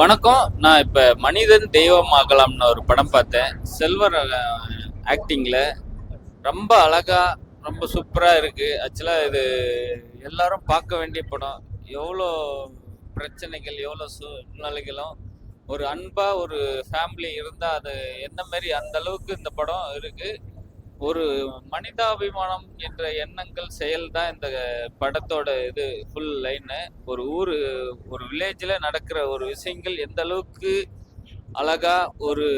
வணக்கம். நான் இப்ப மனிதன் தெய்வமாகலாம்னு ஒரு படம் பார்த்தேன். செல்வர் ஆக்டிங்ல ரொம்ப அழகா, ரொம்ப சூப்பரா இருக்கு. ஆக்சுவலா இது எல்லாரும் பார்க்க வேண்டிய படம். எவ்வளோ பிரச்சனைகள், எவ்வளோ சூழ்நிலைகளும் ஒரு அன்பா ஒரு ஃபேமிலி இருந்தா அது என்ன மாரி அந்த அளவுக்கு இந்த படம் இருக்கு. ஒரு மனிதாபிமானம் என்ற எண்ணங்கள் செயல் தான் இந்த படத்தோட இது ஃபுல் லைனு. ஒரு வில்லேஜ்ல நடக்கிற ஒரு விஷயங்கள் எந்த அளவுக்கு அழகா ஒரு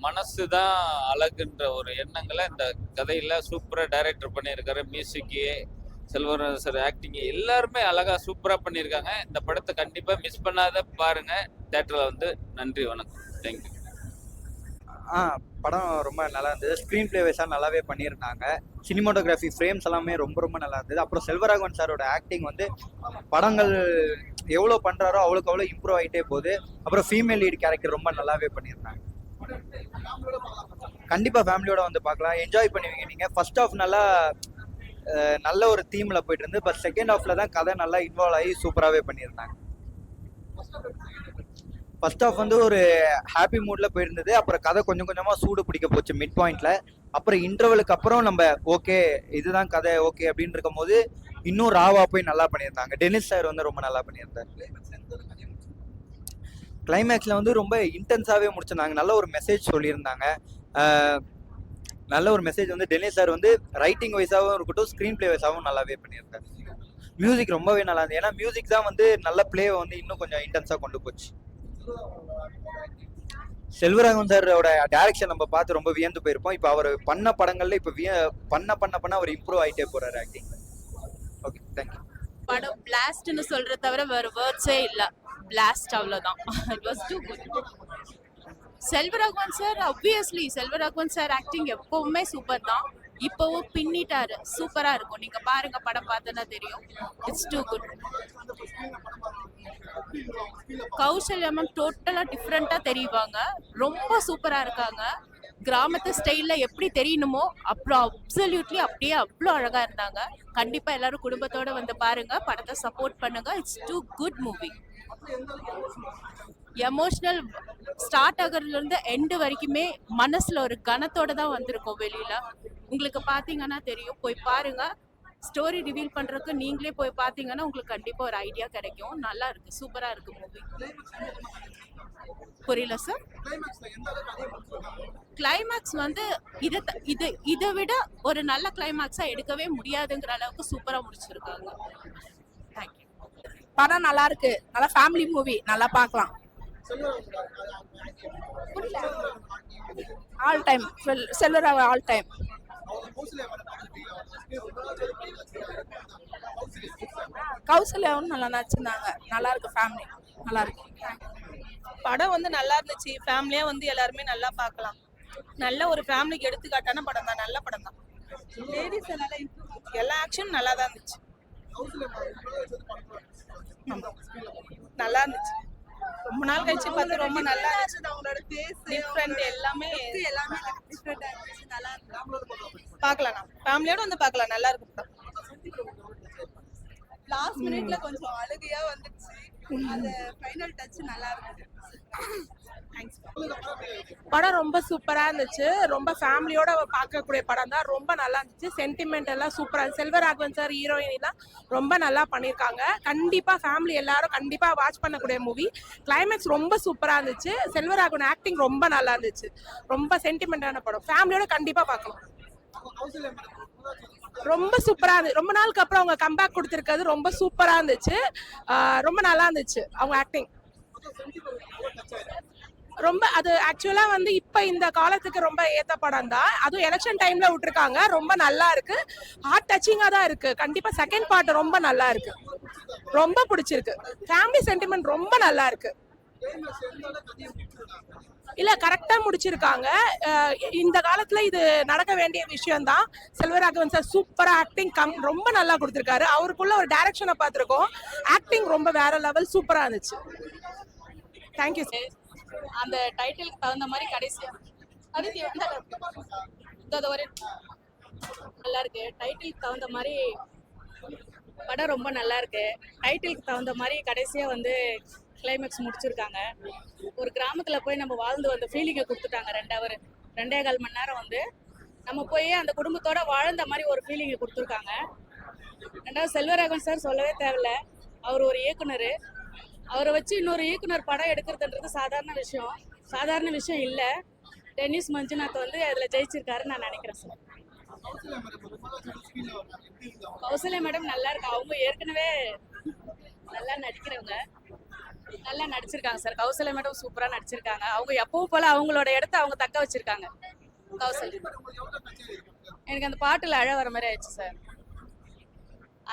மனசு தான் அழகுன்ற ஒரு எண்ணங்களை இந்த கதையில சூப்பரா டைரக்டர் பண்ணியிருக்காரு. மியூசிக்கு, செல்வராஜ் சார் ஆக்டிங் எல்லாருமே அழகா சூப்பரா பண்ணியிருக்காங்க. இந்த படத்தை கண்டிப்பா மிஸ் பண்ணாத பாருங்க தியேட்டர்ல வந்து. நன்றி, வணக்கம், தேங்க்யூ. படம் ரொம்ப நல்லா இருந்தது. ஸ்க்ரீன் பிளே வைஸாக நல்லாவே பண்ணியிருந்தாங்க. சினிமாட்டோகிராஃபி ஃப்ரேம்ஸ் எல்லாமே ரொம்ப ரொம்ப நல்லா இருந்தது. அப்புறம் செல்வராகவன் சாரோட ஆக்டிங் வந்து படங்கள் எவ்வளோ பண்ணுறாரோ அவ்வளோக்கு அவ்வளோ இம்ப்ரூவ் ஆகிட்டே போகுது. அப்புறம் ஃபீமேல் லீட் கேரக்டர் ரொம்ப நல்லாவே பண்ணியிருந்தாங்க. கண்டிப்பாக ஃபேமிலியோட வந்து பார்க்கலாம், என்ஜாய் பண்ணுவீங்க நீங்கள். ஃபர்ஸ்ட் ஆஃப் நல்ல ஒரு தீமில் போயிட்டு இருந்து, பட் செகண்ட் ஹாஃபில் தான் கதை நல்லா இன்வால்வ் ஆகி சூப்பராகவே பண்ணியிருந்தாங்க. ஃபர்ஸ்ட் ஆஃப் வந்து ஒரு ஹாப்பி மூட்ல போயிருந்தது. அப்புறம் கதை கொஞ்சம் கொஞ்சமா சூடு பிடிக்க போச்சு மிட் பாயிண்ட்ல. அப்புறம் இன்டர்வலுக்கு அப்புறம் நம்ம ஓகே இதுதான் கதை ஓகே அப்படின்னு இருக்கும் போது இன்னும் ராவா போய் நல்லா பண்ணியிருந்தாங்க. டெனிஸ் சார் வந்து ரொம்ப நல்லா பண்ணியிருந்தாரு. கிளைமேக்ஸ்ல வந்து ரொம்ப இன்டென்ஸாவே முடிச்சிருந்தாங்க. நல்ல ஒரு மெசேஜ் சொல்லியிருந்தாங்க. நல்ல ஒரு மெசேஜ் வந்து டெனிஸ் சார் வந்து ரைட்டிங் வைஸாகவும் இருக்கட்டும், ஸ்க்ரீன் பிளே வைஸாகவும் நல்லாவே பண்ணியிருந்தாரு. மியூசிக் ரொம்பவே நல்லா இருந்தது. ஏன்னா மியூசிக் தான் வந்து நல்ல பிளேவை வந்து இன்னும் கொஞ்சம் இன்டென்ஸா கொண்டு போச்சு. செல்வராகவன் சாரோட டைரக்ஷன் நம்ம பார்த்து ரொம்ப வியந்து போயிருப்போம். இப்போ அவர் பண்ண படங்கள்ல இப்போ பண்ண அவர் இம்ப்ரூவ் ஆகிட்டே போறாரு ஆக்டிங். Okay, thank you. படம் பிளாஸ்ட்னு சொல்றத தவிர வேற வேர்ட்ஸே இல்ல. பிளாஸ்ட் அவ்வளவுதான். It was too good. Selvaraghavan sir obviously Selvaraghavan sir acting எப்பவுமே சூப்பர் தான். இப்பவும் பின்னிட்டாரு, சூப்பரா இருக்கும். நீங்க பாருங்க, படம் பார்த்தனா தெரியும். It's too good. Kausalya ma'am டோட்டலா டிஃப்ரெண்டா தெரியுவாங்க. ரொம்ப சூப்பரா இருக்காங்க. கிராமத்து ஸ்டைல்ல எப்படி தெரியணுமோ அப்புறம் அப்சல்யூட்லி அப்படியே அவ்வளோ அழகா இருந்தாங்க. கண்டிப்பா எல்லாரும் குடும்பத்தோட வந்து பாருங்க, படத்தை சப்போர்ட் பண்ணுங்க. It's too good movie. Emotional start ஆகிறதுல இருந்து எண்டு வரைக்குமே மனசுல ஒரு கனத்தோட தான் வந்திருக்கோம் வெளியில. உங்களுக்கு பாத்தீங்கன்னா தெரியும், போய் பாருங்க. ஸ்டோரி ரிவீல் பண்றதுக்கு நீங்களே போய் பாத்தீங்கன்னா உங்களுக்கு கண்டிப்பா ஒரு ஐடியா கிடைக்கும். நல்லா இருக்கு, சூப்பரா இருக்கு மூவி. புரியல சார். கிளைமேக்ஸ் வந்து இதை விட ஒரு நல்ல கிளைமேக்ஸா எடுக்கவே முடியாதுங்கிற அளவுக்கு சூப்பரா முடிச்சிருக்காங்க. தேங்க்யூ. படம் நல்லா இருக்கு. நல்லா ஃபேமிலி மூவி, நல்லா பார்க்கலாம். ஆல் டைம் செல்வராக ஆல் டைம். கௌசல்யாவும் நல்லா நடிச்சிருந்தாங்க. நல்லா இருக்கு, ஃபேமிலி நல்லா இருக்கு. படம் வந்து நல்லா இருந்துச்சு. ஃபேமிலியா வந்து எல்லாருமே நல்லா பார்க்கலாம். நல்ல ஒரு ஃபேமிலிக்கு எடுத்துக்காட்டான படம் தான். நல்ல படம் தான். லேடிஸ் எல்லா ஆக்ஷனும் நல்லா தான் இருந்துச்சு. நல்லா இருந்துச்சு. ரொம்ப நாள் கழிச்சு பார்த்து ரொம்ப நல்லா இருந்துச்சு. அவங்களோட ஃபேஸ் டிஃபரண்ட் எல்லாமே டிஃபரண்டா இருந்துச்சு. நல்லா இருக்கு. பார்க்கலாம், ஃபேமிலியோட வந்து பார்க்கலாம். நல்லா இருக்கு படம். லாஸ்ட் மினிட்ல கொஞ்சம் அழுகையா வந்துச்சு. அந்த ஃபைனல் டச் நல்லா இருக்கு. படம் ரொம்ப சூப்பரா இருந்துச்சு. ரொம்ப ஃபேமிலியோட பார்க்கக்கூடிய படம் தான். ரொம்ப நல்லா இருந்துச்சு. சென்டிமெண்ட் எல்லாம் சூப்பரா. செல்வராகவன் சார் ஹீரோயின் எல்லாம் ரொம்ப நல்லா பண்ணியிருக்காங்க. கண்டிப்பா ஃபேமிலி எல்லாரும் கண்டிப்பா வாட்ச் பண்ணக்கூடிய மூவி. கிளைமேக்ஸ் ரொம்ப சூப்பரா இருந்துச்சு. செல்வராகவன் ஆக்டிங் ரொம்ப நல்லா இருந்துச்சு. ரொம்ப சென்டிமெண்டான படம். ஃபேமிலியோட கண்டிப்பா பார்க்கலாம். ரொம்ப சூப்பரா இருந்துச்சு. ரொம்ப நாளுக்கு அப்புறம் அவங்க கம்பேக் கொடுத்திருக்கிறது ரொம்ப சூப்பரா இருந்துச்சு. ரொம்ப நல்லா இருந்துச்சு அவங்க ஆக்டிங். ரொம்ப அது ஆக்சுவலா வந்து இப்ப இந்த காலத்துக்கு ரொம்ப ஏத்த படம் தான். அதுவும் எலெக்ஷன் டைம்ல விட்டுருக்காங்க. ரொம்ப நல்லா இருக்கு. ஹார்ட் டச்சிங்கா தான் இருக்கு. கண்டிப்பா செகண்ட் பார்ட் ரொம்ப நல்லா இருக்கு. ரொம்ப பிடிச்சிருக்கு. ஃபேமிலி சென்டிமெண்ட் ரொம்ப நல்லா இருக்கு. இல்ல, கரெக்டா முடிச்சிருக்காங்க. இந்த காலத்துல இது நடக்க வேண்டிய விஷயம் தான். செல்வராகவன் சார் சூப்பரா ஆக்டிங் ரொம்ப நல்லா கொடுத்திருக்காரு. அவருக்குள்ள ஒரு டைரக்ஷனை பார்த்திருக்கோம். ஆக்டிங் ரொம்ப வேற லெவல், சூப்பரா இருந்துச்சு. தேங்க்யூ. அந்த டைட்டிலுக்கு தகுந்த மாதிரி கடைசியா நல்லா இருக்கு. டைட்டிலுக்கு தகுந்த மாதிரி படம் ரொம்ப நல்லா இருக்கு. டைட்டிலுக்கு தகுந்த மாதிரி கடைசியா வந்து கிளைமேக்ஸ் முடிச்சிருக்காங்க. ஒரு கிராமத்துல போய் நம்ம வாழ்ந்து வந்த ஃபீலிங்கை கொடுத்துட்டாங்க 2.25 மணி நேரம் வந்து நம்ம போய் அந்த குடும்பத்தோட வாழ்ந்த மாதிரி ஒரு ஃபீலிங்கை கொடுத்துருக்காங்க. ரெண்டாவது செல்வராகவன் சார் சொல்லவே தேவையில்ல. அவர் ஒரு இயக்குனர். அவரை வச்சு இன்னொரு இயக்குனர் படம் எடுக்கிறதுன்றது சாதாரண விஷயம் இல்லை. டென்னிஸ் மஞ்சுநாத் வந்து அதில் ஜெயிச்சிருக்காருன்னு நான் நினைக்கிறேன் சார். கௌசல்யா மேடம் நல்லா இருக்கு. அவங்க ஏற்கனவே நல்லா நடிக்கிறவங்க, நல்லா நடிச்சிருக்காங்க சார். கௌசல்யா மேடம் சூப்பராக நடிச்சிருக்காங்க. அவங்க எப்பவும் போல அவங்களோட இடத்த அவங்க தக்க வச்சிருக்காங்க. கௌசல்யா எனக்கு அந்த பாட்டுல அழ வர மாதிரி ஆயிடுச்சு சார்.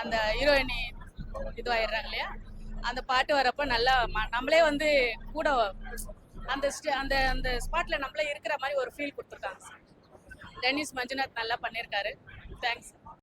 அந்த ஹீரோயினி இதுவாயிடுறாங்க இல்லையா, அந்த பாட்டு வரப்ப நல்லா நம்மளே வந்து கூட அந்த அந்த அந்த ஸ்பாட்ல நம்மளே இருக்கிற மாதிரி ஒரு ஃபீல் கொடுத்துருக்காங்க சார். டென்னிஸ் மஞ்சுநாத் நல்லா பண்ணியிருக்காரு. தேங்க்ஸ்.